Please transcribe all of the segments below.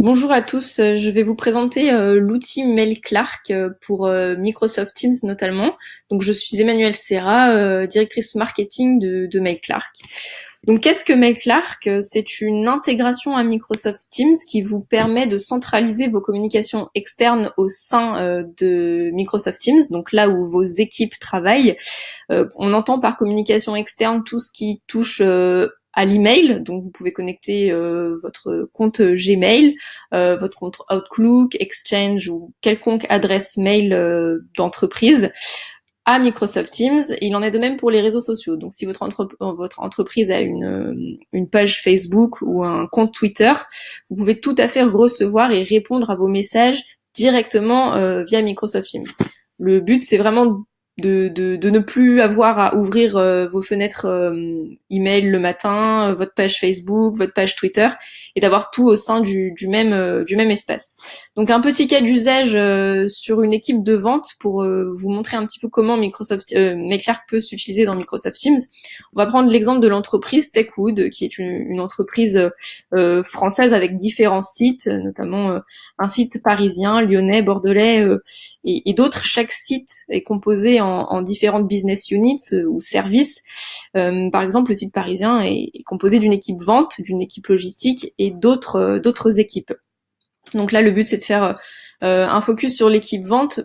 Bonjour à tous, je vais vous présenter l'outil MailClark pour Microsoft Teams notamment. Donc je suis Emmanuelle Serra, directrice marketing de MailClark. Donc qu'est-ce que MailClark? C'est une intégration à Microsoft Teams qui vous permet de centraliser vos communications externes au sein de Microsoft Teams, donc là où vos équipes travaillent. On entend par communication externe tout ce qui touche à l'email, donc vous pouvez connecter votre compte Gmail, votre compte Outlook, Exchange ou quelconque adresse mail d'entreprise à Microsoft Teams. Il en est de même pour les réseaux sociaux. Donc si votre entreprise a une page Facebook ou un compte Twitter, vous pouvez tout à fait recevoir et répondre à vos messages directement via Microsoft Teams. Le but, c'est vraiment de ne plus avoir à ouvrir vos fenêtres email le matin, votre page Facebook, votre page Twitter, et d'avoir tout au sein du même espace. Donc un petit cas d'usage sur une équipe de vente pour vous montrer un petit peu comment MailClark peut s'utiliser dans Microsoft Teams. On va prendre l'exemple de l'entreprise Techwood, qui est une entreprise française avec différents sites, notamment un site parisien, lyonnais, bordelais et d'autres. Chaque site est composé en différentes business units ou services. Par exemple, le site parisien est composé d'une équipe vente, d'une équipe logistique et d'autres équipes. Donc là, le but, c'est de faire un focus sur l'équipe vente.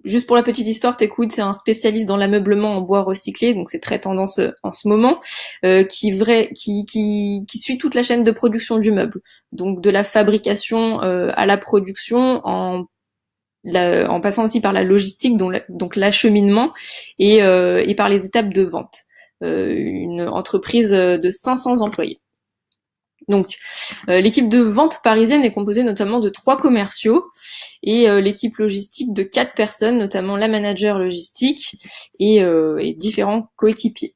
Juste pour la petite histoire, Techwood, c'est un spécialiste dans l'ameublement en bois recyclé, donc c'est très tendance en ce moment, qui suit toute la chaîne de production du meuble. Donc de la fabrication à la production en passant aussi par la logistique, donc l'acheminement, et par les étapes de vente. Une entreprise de 500 employés. Donc, l'équipe de vente parisienne est composée notamment de 3 commerciaux et l'équipe logistique de 4 personnes, notamment la manager logistique et différents coéquipiers.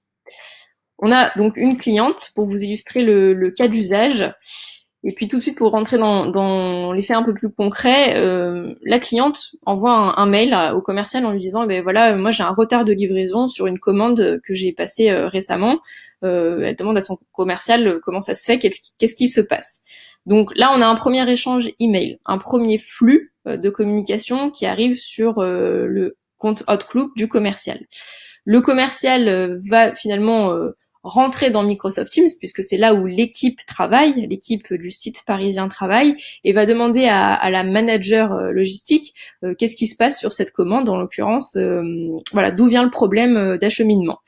On a donc une cliente pour vous illustrer le cas d'usage. Et puis tout de suite, pour rentrer dans les faits un peu plus concrets, la cliente envoie un mail au commercial en lui disant voilà, moi j'ai un retard de livraison sur une commande que j'ai passée récemment. Elle demande à son commercial comment ça se fait, qu'est-ce qui se passe. Donc là, on a un premier échange email, un premier flux de communication qui arrive sur le compte Outlook du commercial. Le commercial va finalement rentrer dans Microsoft Teams, puisque c'est là où l'équipe travaille, l'équipe du site parisien travaille, et va demander à la manager logistique qu'est-ce qui se passe sur cette commande, en l'occurrence, voilà, d'où vient le problème d'acheminement.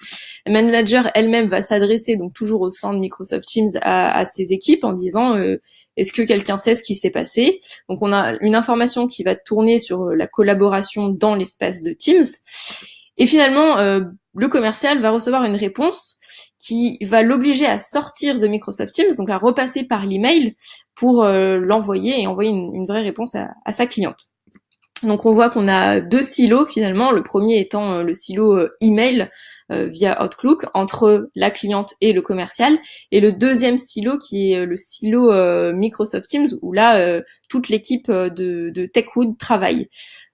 La manager elle-même va s'adresser, donc toujours au sein de Microsoft Teams, à ses équipes en disant est-ce que quelqu'un sait ce qui s'est passé? Donc on a une information qui va tourner sur la collaboration dans l'espace de Teams. Et finalement, le commercial va recevoir une réponse qui va l'obliger à sortir de Microsoft Teams, donc à repasser par l'email pour l'envoyer et envoyer une vraie réponse à sa cliente. Donc on voit qu'on a 2 silos finalement, le premier étant le silo email via Outlook entre la cliente et le commercial, et le deuxième silo qui est le silo Microsoft Teams où là toute l'équipe de Techwood travaille.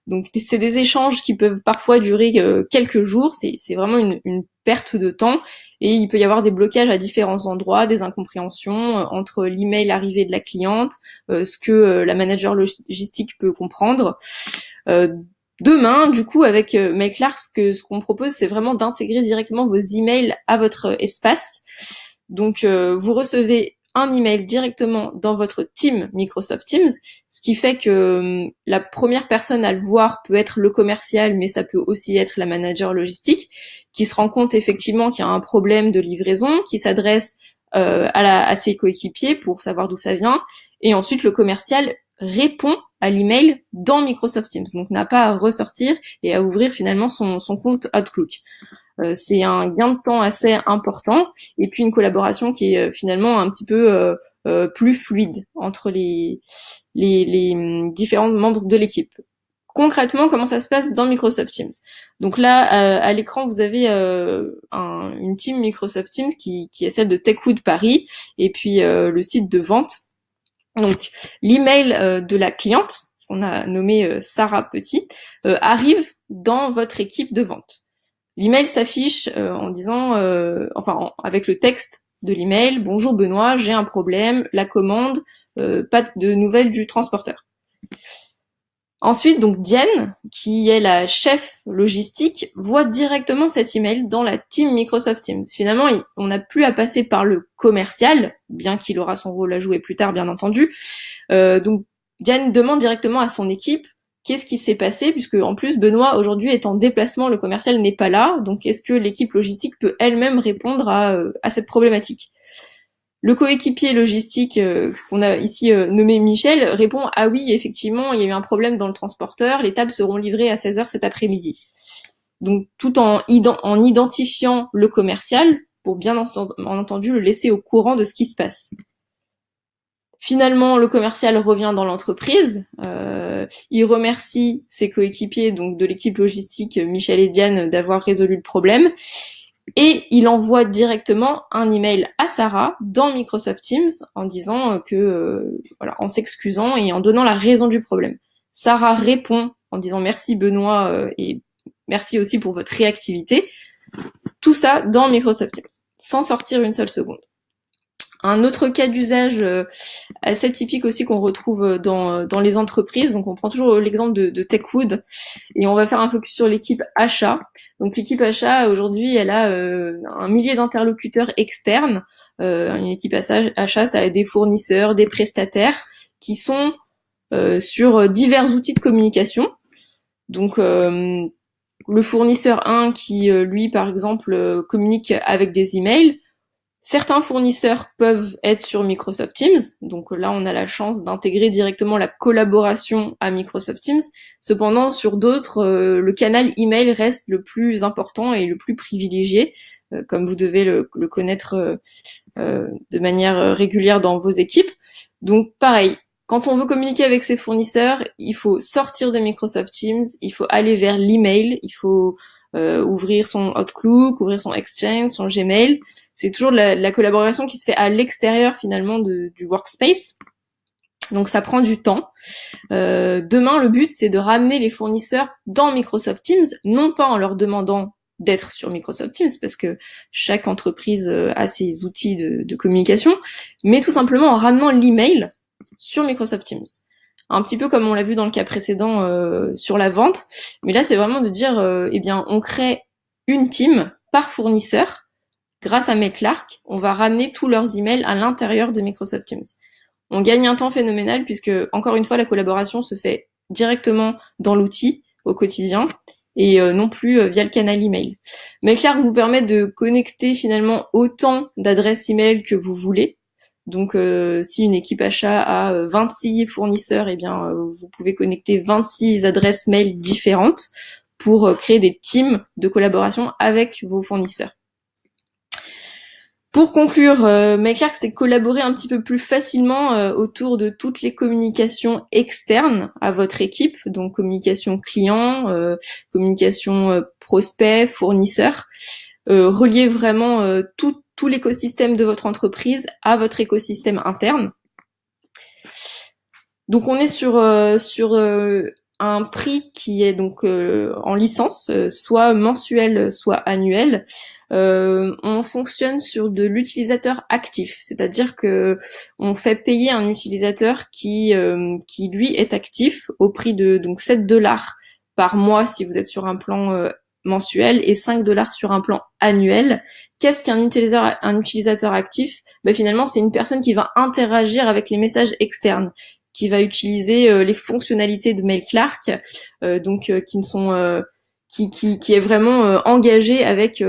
Donc c'est des échanges qui peuvent parfois durer quelques jours, c'est vraiment une perte de temps, et il peut y avoir des blocages à différents endroits, des incompréhensions entre l'email arrivé de la cliente, ce que la manager logistique peut comprendre. Euh, Demain, du coup, avec MailClark, ce qu'on propose, c'est vraiment d'intégrer directement vos emails à votre espace. Donc, vous recevez un email directement dans votre team Microsoft Teams, ce qui fait que la première personne à le voir peut être le commercial, mais ça peut aussi être la manager logistique, qui se rend compte effectivement qu'il y a un problème de livraison, qui s'adresse à ses coéquipiers pour savoir d'où ça vient, et ensuite le commercial répond à l'email dans Microsoft Teams, donc n'a pas à ressortir et à ouvrir finalement son compte Outlook. C'est un gain de temps assez important, et puis une collaboration qui est finalement un petit peu plus fluide entre les différents membres de l'équipe. Concrètement, comment ça se passe dans Microsoft Teams? Donc là, à l'écran, vous avez une team Microsoft Teams qui est celle de Techwood Paris, et puis le site de vente. Donc l'email de la cliente, qu'on a nommé Sarah Petit, arrive dans votre équipe de vente. L'email s'affiche en disant, avec le texte de l'email: bonjour Benoît, j'ai un problème, la commande pas de nouvelles du transporteur. Ensuite, donc Diane, qui est la chef logistique, voit directement cet email dans la team Microsoft Teams. Finalement, on n'a plus à passer par le commercial, bien qu'il aura son rôle à jouer plus tard, bien entendu. Donc Diane demande directement à son équipe qu'est-ce qui s'est passé, puisque en plus Benoît aujourd'hui est en déplacement, le commercial n'est pas là, donc est-ce que l'équipe logistique peut elle-même répondre à cette problématique? Le coéquipier logistique qu'on a ici nommé Michel répond « Ah oui, effectivement, il y a eu un problème dans le transporteur, les tables seront livrées à 16h cet après-midi. » Donc tout en identifiant le commercial pour bien entendu le laisser au courant de ce qui se passe. Finalement, le commercial revient dans l'entreprise, il remercie ses coéquipiers donc de l'équipe logistique Michel et Diane d'avoir résolu le problème. Et il envoie directement un email à Sarah dans Microsoft Teams en disant voilà, en s'excusant et en donnant la raison du problème. Sarah répond en disant merci Benoît et merci aussi pour votre réactivité. Tout ça dans Microsoft Teams, sans sortir une seule seconde. Un autre cas d'usage assez typique aussi qu'on retrouve dans les entreprises, donc on prend toujours l'exemple de Techwood et on va faire un focus sur l'équipe achat. Donc l'équipe achat aujourd'hui elle a un millier d'interlocuteurs externes. Une équipe achat ça a des fournisseurs, des prestataires qui sont sur divers outils de communication. Donc le fournisseur 1 qui lui par exemple communique avec des emails. Certains fournisseurs peuvent être sur Microsoft Teams, donc là on a la chance d'intégrer directement la collaboration à Microsoft Teams. Cependant, sur d'autres, le canal email reste le plus important et le plus privilégié, comme vous devez le connaître de manière régulière dans vos équipes. Donc pareil, quand on veut communiquer avec ses fournisseurs, il faut sortir de Microsoft Teams, il faut aller vers l'email, il faut ouvrir son Outlook, ouvrir son Exchange, son Gmail. C'est toujours la collaboration qui se fait à l'extérieur finalement du workspace. Donc ça prend du temps. Demain, le but c'est de ramener les fournisseurs dans Microsoft Teams, non pas en leur demandant d'être sur Microsoft Teams, parce que chaque entreprise a ses outils de communication, mais tout simplement en ramenant l'email sur Microsoft Teams. Un petit peu comme on l'a vu dans le cas précédent sur la vente, mais là c'est vraiment de dire eh bien on crée une team par fournisseur. Grâce à MailClark, on va ramener tous leurs emails à l'intérieur de Microsoft Teams. On gagne un temps phénoménal puisque encore une fois la collaboration se fait directement dans l'outil au quotidien et non plus via le canal email. MailClark vous permet de connecter finalement autant d'adresses email que vous voulez. Donc si une équipe achat a 26 fournisseurs, eh bien vous pouvez connecter 26 adresses mail différentes pour créer des teams de collaboration avec vos fournisseurs. Pour conclure, MailClark c'est collaborer un petit peu plus facilement autour de toutes les communications externes à votre équipe, donc communication client, communication prospect, fournisseur, relier vraiment tout l'écosystème de votre entreprise à votre écosystème interne. Donc on est sur un prix qui est donc en licence, soit mensuel, soit annuel. On fonctionne sur de l'utilisateur actif, c'est-à-dire que on fait payer un utilisateur qui lui est actif au prix de donc $7 par mois si vous êtes sur un plan mensuel et $5 sur un plan annuel. Qu'est-ce qu'un utilisateur actif? Finalement, c'est une personne qui va interagir avec les messages externes, qui va utiliser les fonctionnalités de MailClark, qui ne sont qui est vraiment engagé avec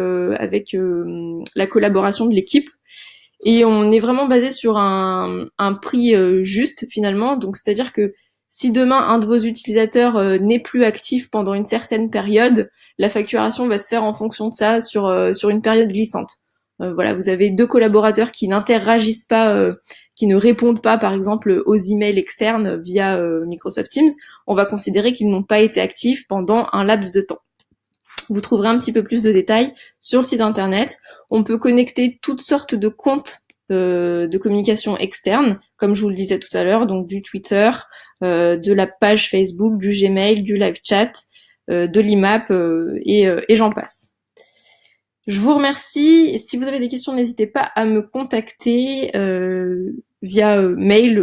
la collaboration de l'équipe. Et on est vraiment basé sur un prix juste finalement. Donc c'est-à-dire que si demain un de vos utilisateurs n'est plus actif pendant une certaine période, la facturation va se faire en fonction de ça sur une période glissante. Voilà, vous avez 2 collaborateurs qui n'interagissent pas, qui ne répondent pas par exemple aux emails externes via Microsoft Teams, on va considérer qu'ils n'ont pas été actifs pendant un laps de temps. Vous trouverez un petit peu plus de détails sur le site internet. On peut connecter toutes sortes de comptes de communication externe, comme je vous le disais tout à l'heure, donc du Twitter, de la page Facebook, du Gmail, du live chat, de l'IMAP et j'en passe. Je vous remercie. Si vous avez des questions, n'hésitez pas à me contacter. via mail,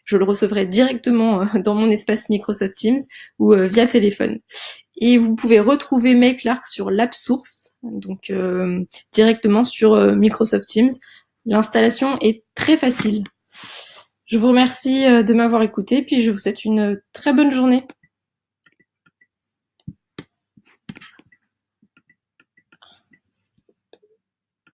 je le recevrai directement dans mon espace Microsoft Teams ou via téléphone. Et vous pouvez retrouver Mail Clark sur l'App Source, donc directement sur Microsoft Teams. L'installation est très facile. Je vous remercie de m'avoir écouté, puis je vous souhaite une très bonne journée.